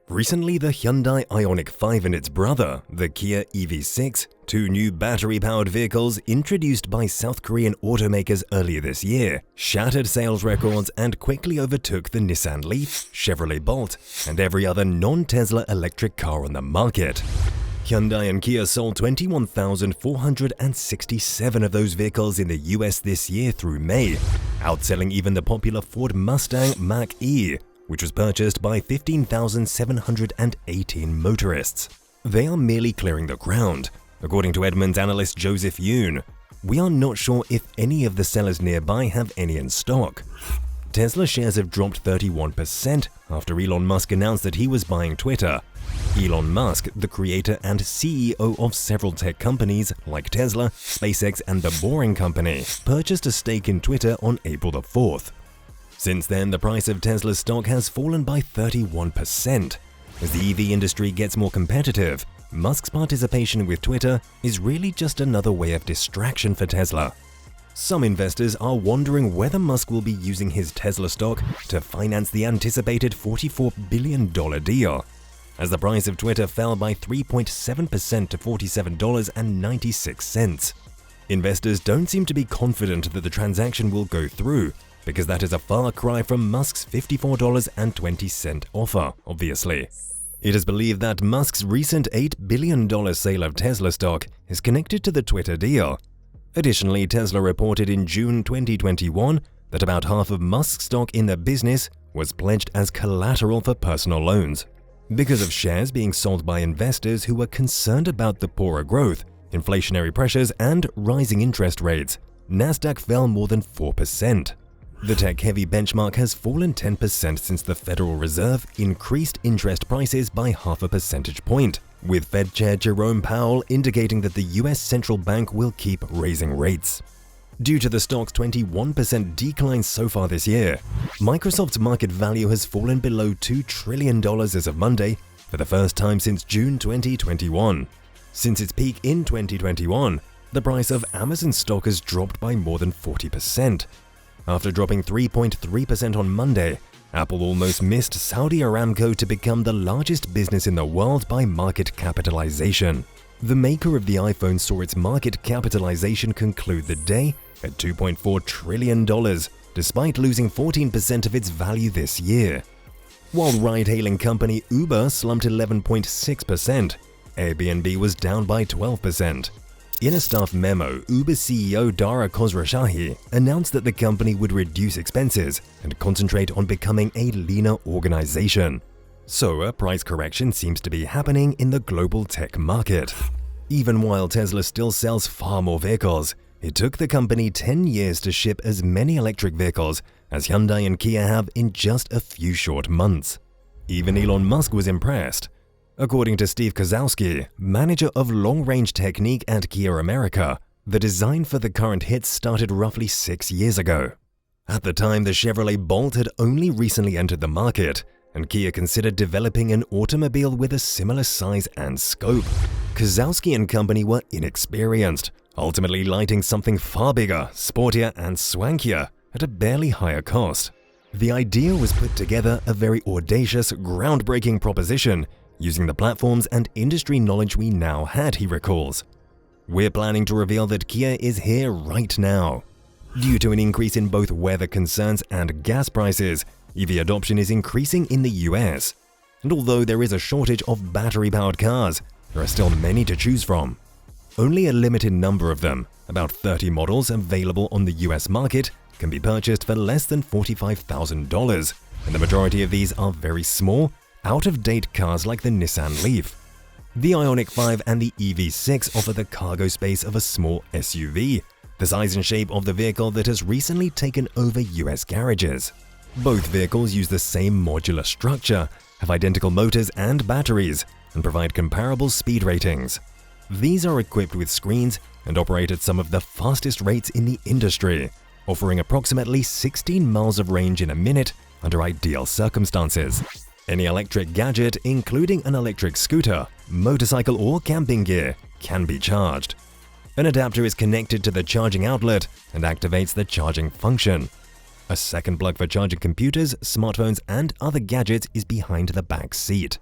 Recently, the Hyundai Ioniq 5 and its brother, the Kia EV6, two new battery-powered vehicles introduced by South Korean automakers earlier this year, shattered sales records and quickly overtook the Nissan Leaf, Chevrolet Bolt, and every other non-Tesla electric car on the market. Hyundai and Kia sold 21,467 of those vehicles in the US this year through May, outselling even the popular Ford Mustang Mach-E, which was purchased by 15,718 motorists. They are merely clearing the ground. According to Edmunds analyst Joseph Yoon, we are not sure if any of the sellers nearby have any in stock. Tesla shares have dropped 31% after Elon Musk announced that he was buying Twitter. Elon Musk, the creator and CEO of several tech companies like Tesla, SpaceX, and The Boring Company, purchased a stake in Twitter on April the 4th. Since then, the price of Tesla's stock has fallen by 31%. As the EV industry gets more competitive, Musk's participation with Twitter is really just another way of distraction for Tesla. Some investors are wondering whether Musk will be using his Tesla stock to finance the anticipated $44 billion deal, as the price of Twitter fell by 3.7% to $47.96. Investors don't seem to be confident that the transaction will go through, because that is a far cry from Musk's $54.20 offer, obviously. It is believed that Musk's recent $8 billion sale of Tesla stock is connected to the Twitter deal. Additionally, Tesla reported in June 2021 that about half of Musk's stock in the business was pledged as collateral for personal loans. Because of shares being sold by investors who were concerned about the poorer growth, inflationary pressures, and rising interest rates, Nasdaq fell more than 4%. The tech-heavy benchmark has fallen 10% since the Federal Reserve increased interest prices by half a percentage point, with Fed Chair Jerome Powell indicating that the US central bank will keep raising rates. Due to the stock's 21% decline so far this year, Microsoft's market value has fallen below $2 trillion as of Monday for the first time since June 2021. Since its peak in 2021, the price of Amazon stock has dropped by more than 40%. After dropping 3.3% on Monday, Apple almost missed Saudi Aramco to become the largest business in the world by market capitalization. The maker of the iPhone saw its market capitalization conclude the day at $2.4 trillion, despite losing 14% of its value this year. While ride-hailing company Uber slumped 11.6%, Airbnb was down by 12%. In a staff memo, Uber CEO Dara Khosrowshahi announced that the company would reduce expenses and concentrate on becoming a leaner organization. So a price correction seems to be happening in the global tech market. Even while Tesla still sells far more vehicles, it took the company 10 years to ship as many electric vehicles as Hyundai and Kia have in just a few short months. Even Elon Musk was impressed. According to Steve Kozlowski, manager of long-range technique at Kia America, the design for the current hits started roughly 6 years ago. At the time, the Chevrolet Bolt had only recently entered the market, and Kia considered developing an automobile with a similar size and scope. Kozlowski and company were inexperienced, ultimately lighting something far bigger, sportier, and swankier at a barely higher cost. The idea was put together a very audacious, groundbreaking proposition using the platforms and industry knowledge we now had, he recalls. We're planning to reveal that Kia is here right now. Due to an increase in both weather concerns and gas prices, EV adoption is increasing in the US. And although there is a shortage of battery-powered cars, there are still many to choose from. Only a limited number of them, about 30 models available on the US market, can be purchased for less than $45,000, and the majority of these are very small, out-of-date cars like the Nissan Leaf. The Ioniq 5 and the EV6 offer the cargo space of a small SUV, the size and shape of the vehicle that has recently taken over US garages. Both vehicles use the same modular structure, have identical motors and batteries, and provide comparable speed ratings. These are equipped with screens and operate at some of the fastest rates in the industry, offering approximately 16 miles of range in a minute under ideal circumstances. Any electric gadget, including an electric scooter, motorcycle, or camping gear, can be charged. An adapter is connected to the charging outlet and activates the charging function. A second plug for charging computers, smartphones, and other gadgets is behind the back seat.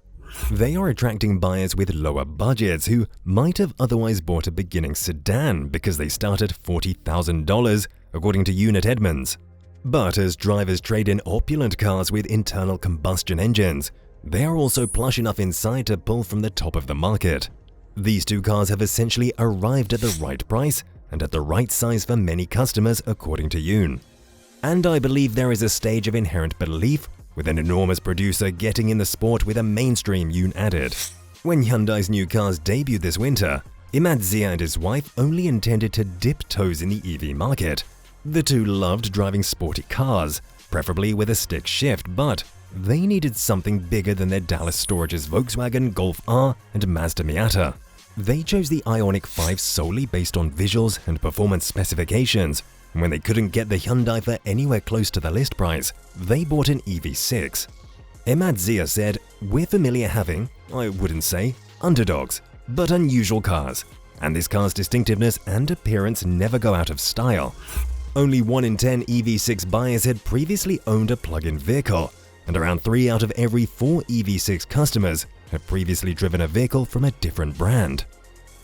They are attracting buyers with lower budgets who might have otherwise bought a beginning sedan because they start at $40,000, according to Unit Edmunds. But as drivers trade in opulent cars with internal combustion engines, they are also plush enough inside to pull from the top of the market. These two cars have essentially arrived at the right price and at the right size for many customers, according to Yoon. And I believe there is a stage of inherent belief with an enormous producer getting in the sport with a mainstream, Yoon added. When Hyundai's new cars debuted this winter, Imad Zia and his wife only intended to dip toes in the EV market. The two loved driving sporty cars, preferably with a stick shift, but they needed something bigger than their Dallas Storage's Volkswagen Golf R and Mazda Miata. They chose the Ioniq 5 solely based on visuals and performance specifications, and when they couldn't get the Hyundai for anywhere close to the list price, they bought an EV6. Imad Zia said, "We're familiar having, I wouldn't say, underdogs, but unusual cars, and this car's distinctiveness and appearance never go out of style." Only 1 in 10 EV6 buyers had previously owned a plug-in vehicle, and around 3 out of every 4 EV6 customers had previously driven a vehicle from a different brand.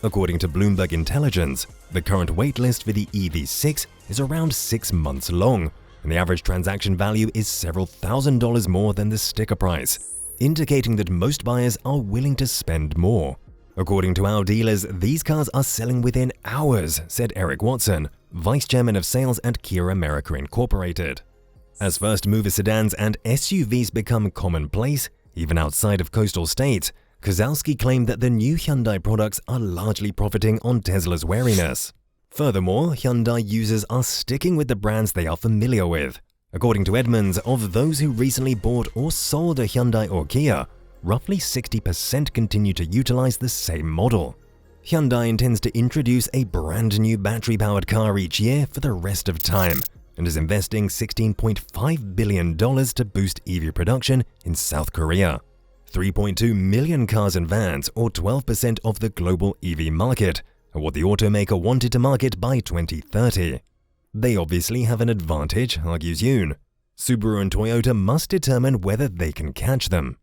According to Bloomberg Intelligence, the current waitlist for the EV6 is around 6 months long, and the average transaction value is several $1,000s more than the sticker price, indicating that most buyers are willing to spend more. According to our dealers, these cars are selling within hours, said Eric Watson, Vice Chairman of Sales at Kia America Incorporated. As first-mover sedans and SUVs become commonplace, even outside of coastal states, Kozlowski claimed that the new Hyundai products are largely profiting on Tesla's wariness. Furthermore, Hyundai users are sticking with the brands they are familiar with. According to Edmunds, of those who recently bought or sold a Hyundai or Kia, roughly 60% continue to utilize the same model. Hyundai intends to introduce a brand new battery-powered car each year for the rest of time, and is investing $16.5 billion to boost EV production in South Korea. 3.2 million cars and vans, or 12% of the global EV market, are what the automaker wanted to market by 2030. They obviously have an advantage, argues Yoon. Subaru and Toyota must determine whether they can catch them.